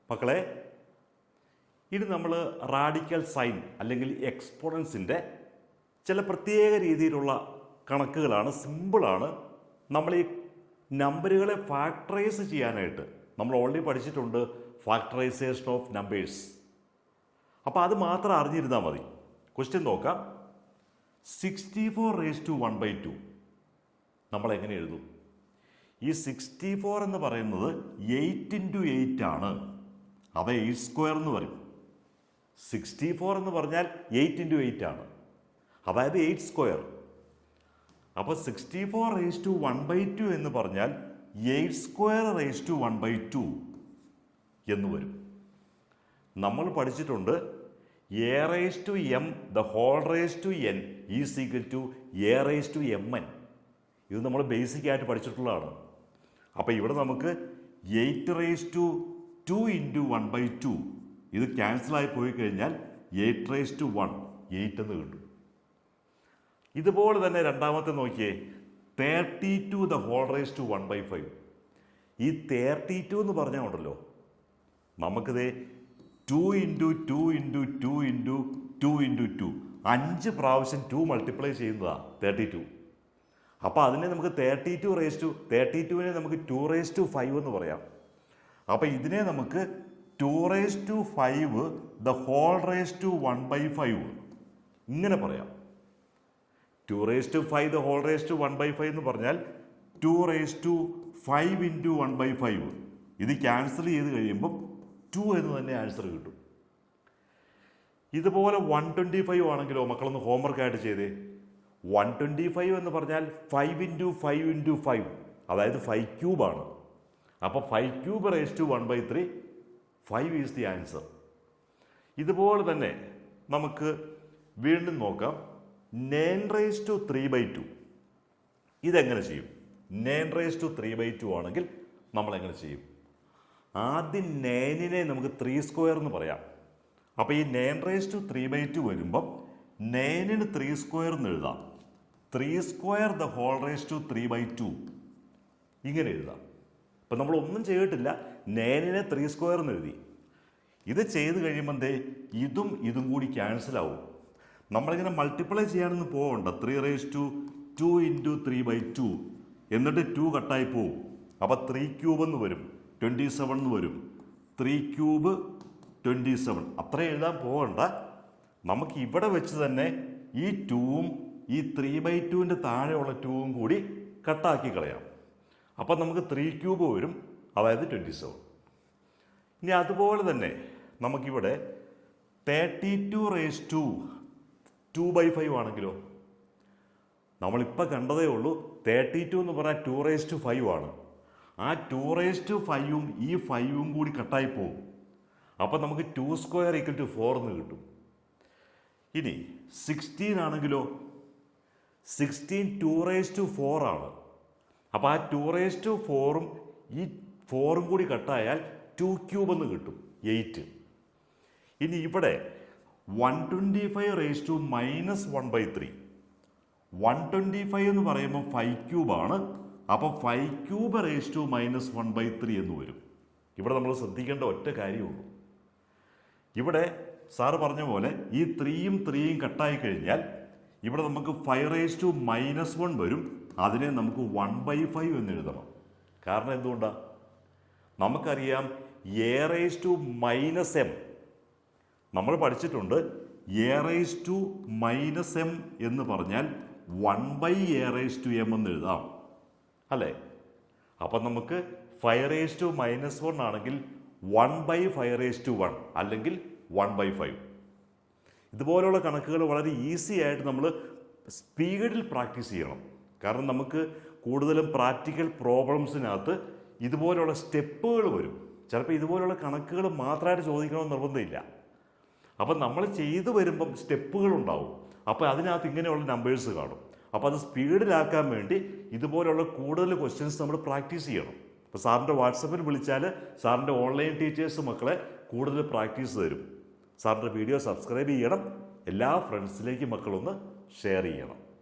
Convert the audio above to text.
മക്കളെ, ഇനി നമ്മൾ റാഡിക്കൽ സൈൻ അല്ലെങ്കിൽ എക്സ്പോണൻസിൻ്റെ ചില പ്രത്യേക രീതിയിലുള്ള കണക്കുകളാണ്, സിമ്പിളാണ്. നമ്മൾ ഈ നമ്പറുകളെ ഫാക്ടറൈസ് ചെയ്യാനായിട്ട് നമ്മൾ ഓൾറെഡി പഠിച്ചിട്ടുണ്ട്, ഫാക്ടറൈസേഷൻ ഓഫ് നമ്പേഴ്സ്. അപ്പോൾ അത് മാത്രം അറിഞ്ഞിരുന്നാൽ മതി. ക്വസ്റ്റ്യൻ നോക്കാം. 64:1/2 നമ്മൾ എങ്ങനെ എഴുതും? ഈ 64 എന്ന് പറയുന്നത് 8 × 8 ആണ്. അത് 8² എന്ന് പറയും. 64 എന്ന് പറഞ്ഞാൽ 8 × 8 ആണ്, അതായത് 8². അപ്പോൾ 64:1/2 എന്ന് പറഞ്ഞാൽ 8² എന്ന് വരും. നമ്മൾ പഠിച്ചിട്ടുണ്ട് a⁻m the whole raised to n is equal to a⁻mn. ഇത് നമ്മൾ ബേസിക് ആയിട്ട് പഠിച്ചിട്ടുള്ളതാണ്. അപ്പോൾ ഇവിടെ നമുക്ക് 8² × 1/2 ഇത് ക്യാൻസലായി പോയി കഴിഞ്ഞാൽ 8⁻1 8 എന്ന് കിട്ടും. ഇതുപോലെ തന്നെ രണ്ടാമത്തെ നോക്കിയേ, 32 the whole raised to 1/5. ഈ 32 എന്ന് പറഞ്ഞാൽ ഉണ്ടല്ലോ, നമുക്കിത് 2 × 2 × 2 × 2 × 2 5 പ്രാവശ്യം 2 മൾട്ടിപ്ലൈ ചെയ്യുന്നതാണ് 32. അപ്പോൾ അതിനെ നമുക്ക് 32നെ നമുക്ക് 2⁵ എന്ന് പറയാം. അപ്പോൾ ഇതിനെ നമുക്ക് 2⁵ the whole raised to 1/5 ഇങ്ങനെ പറയാം. 2⁵ the whole raised to 1/5 എന്ന് പറഞ്ഞാൽ 2⁵ × 1/5. ഇത് ക്യാൻസൽ ചെയ്ത് കഴിയുമ്പം 2 എന്ന് തന്നെ ആൻസർ കിട്ടും. ഇതുപോലെ 125 ആണെങ്കിലോ, മക്കളൊന്ന് ഹോംവർക്ക് ആയിട്ട് ചെയ്തേ. 125 എന്ന് പറഞ്ഞാൽ 5 × 5 × 5, അതായത് 5³ ആണ്. അപ്പോൾ 5³ × 1/3 5 ഈസ് ദി ആൻസർ. ഇതുപോലെ തന്നെ നമുക്ക് വീണ്ടും നോക്കാം. 9�3/2 ഇതെങ്ങനെ ചെയ്യും? 9�3/2 ആണെങ്കിൽ നമ്മൾ എങ്ങനെ ചെയ്യും? ആദ്യം 9നെ നമുക്ക് 3² എന്ന് പറയാം. അപ്പോൾ ഈ 9�3/2 വരുമ്പം 9ന് 3² എന്ന് എഴുതാം. 3² the whole raised to 3/2 ഇങ്ങനെ എഴുതാം. അപ്പം നമ്മൾ ഒന്നും ചെയ്തിട്ടില്ല, 9നെ 3² എന്ന് എഴുതി. ഇത് ചെയ്ത് കഴിയുമ്പോൾ ഇതും കൂടി ക്യാൻസലാവും. നമ്മളിങ്ങനെ മൾട്ടിപ്ലൈ ചെയ്യാനൊന്നും പോകണ്ട. 3⁻2 × 3/2 എന്നിട്ട് 2 കട്ടായി പോവും. അപ്പോൾ 3³ എന്ന് വരും, 27 എന്ന് വരും. 3³ 27 അത്ര എഴുതാൻ പോകണ്ട. നമുക്ക് ഇവിടെ വെച്ച് തന്നെ ഈ 2ഉം ഈ 3/2ൻ്റെ താഴെയുള്ള 2ഉം കൂടി കട്ടാക്കി കളയാം. അപ്പം നമുക്ക് 3³ വരും, അതായത് 27. ഇനി അതുപോലെ തന്നെ നമുക്കിവിടെ 32⁵ 2/5 ആണെങ്കിലോ, നമ്മളിപ്പോൾ കണ്ടതേ ഉള്ളൂ 32 എന്ന് പറഞ്ഞാൽ 2⁵5 ആണ്. ആ 2⁵5ഉം ഈ 5ഉം കൂടി കട്ടായി പോകും. അപ്പം നമുക്ക് 2² = 4 എന്ന് കിട്ടും. ഇനി 16 ആണെങ്കിലോ, 16 2⁴ ആണ്. അപ്പോൾ ആ 2⁴ഉം ഈ 4ഉം കൂടി കട്ടായാൽ 2³ എന്ന് കിട്ടും, 8. ഇനി ഇവിടെ 125⁻⁻⁻⁻3 125 എന്ന് പറയുമ്പോൾ 5³ ആണ്. അപ്പോൾ 5³ -1/3 എന്ന് വരും. ഇവിടെ നമ്മൾ ശ്രദ്ധിക്കേണ്ട ഒറ്റ കാര്യമുള്ളൂ. ഇവിടെ സാറ് പറഞ്ഞ പോലെ ഈ 3യും 3യും കട്ടായി കഴിഞ്ഞാൽ ഇവിടെ നമുക്ക് 5⁻1 വരും. അതിനെ നമുക്ക് 1/5 എന്ന് എഴുതണം. കാരണം എന്തുകൊണ്ടാണ്? നമുക്കറിയാം a⁻m നമ്മൾ പഠിച്ചിട്ടുണ്ട്. a⁻m എന്ന് പറഞ്ഞാൽ 1/a⁻m എന്ന് എഴുതാം, അല്ലേ? അപ്പം നമുക്ക് 5⁻1 ആണെങ്കിൽ 1/5⁻1 അല്ലെങ്കിൽ 1/5. ഇതുപോലുള്ള കണക്കുകൾ വളരെ ഈസി ആയിട്ട് നമ്മൾ സ്പീഡിൽ പ്രാക്ടീസ് ചെയ്യണം. കാരണം നമുക്ക് കൂടുതലും പ്രാക്ടിക്കൽ പ്രോബ്ലംസിനകത്ത് ഇതുപോലുള്ള സ്റ്റെപ്പുകൾ വരും. ചിലപ്പോൾ ഇതുപോലുള്ള കണക്കുകൾ മാത്രമായിട്ട് ചോദിക്കണമെന്ന് നിർബന്ധമില്ല. അപ്പം നമ്മൾ ചെയ്തു വരുമ്പം സ്റ്റെപ്പുകളുണ്ടാവും. അപ്പോൾ അതിനകത്ത് ഇങ്ങനെയുള്ള നമ്പേഴ്സ് കാണും. അപ്പോൾ അത് സ്പീഡിലാക്കാൻ വേണ്ടി ഇതുപോലുള്ള കൂടുതൽ ക്വസ്റ്റ്യൻസ് നമ്മൾ പ്രാക്ടീസ് ചെയ്യണം. അപ്പോൾ സാറിൻ്റെ വാട്സപ്പിൽ വിളിച്ചാൽ സാറിൻ്റെ ഓൺലൈൻ ടീച്ചേഴ്സ് മക്കളെ കൂടുതൽ പ്രാക്ടീസ് തരും. സാറിൻ്റെ വീഡിയോ സബ്സ്ക്രൈബ് ചെയ്യണം. എല്ലാ ഫ്രണ്ട്സിലേക്കും മക്കളൊന്ന് ഷെയർ ചെയ്യണം.